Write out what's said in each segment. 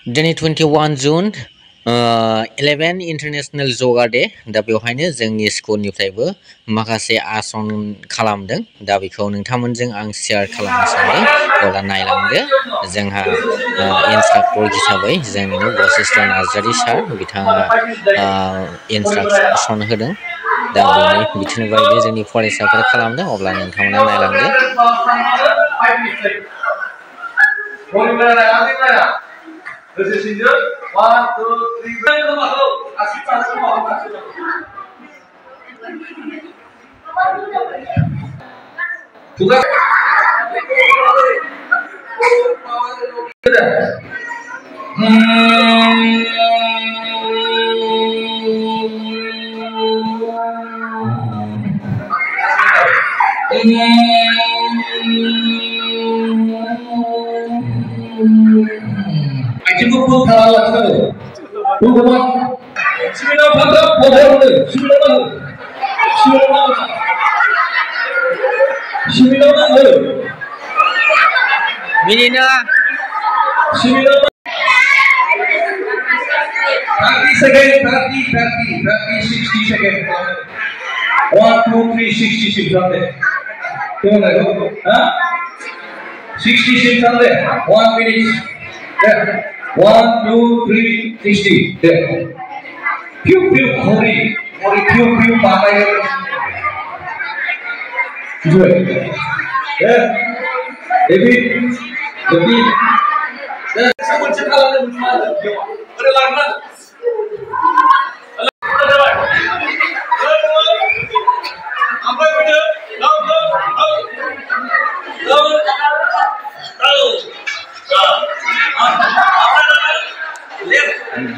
दिनै 21 जुन 11 इन्टारनेशनेल यगा डे दा बेवहायनो जोंनि स्कुलनिफ्रायबो माखासे आसन खालामदों दा बेखौ नोंथांमोनजों आं शेयार खालामनो सानदों अब्ला नायलांदो जोंहा इन्सट्राक्टर हिसाबै जोंनिनो वशिष्ठ नार्जारी सार बिथाङा इन्सट्राक्सन होदों दा बेनि बिथोन बायदि जोंनि फरायसाफोरा खालामदों अब्ला नोंथांमोना नायलांदो This is in 1, 2, 3. Cukup kalah sekali. Bukan. Sembilan pangkat bodoh itu. Sembilan. Minina. 30 seconds. 60 seconds. 1, 2, 3, 66 something. Gimana itu? 66 something. 1 minute. Yeah. 1, 2, 3, 60. There. Pew Kori pew pakai. Good. Yeah. Lebih. Semua cakap ada mana? Ada lama. Apa itu?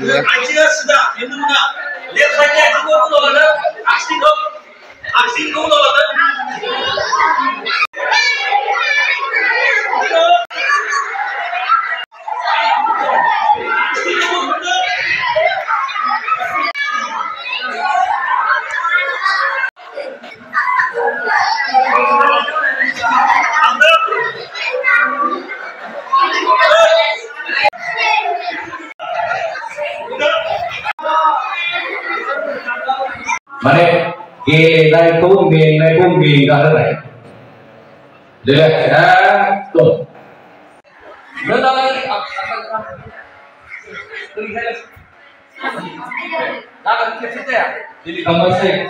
Aja sudah, ini mana? Lihat saja itu kau ada, aksi kau ada. Mane ke nai pung mi ka hai lihat tuh berapa lagi akan kita ya jadi kamar saya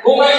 kumai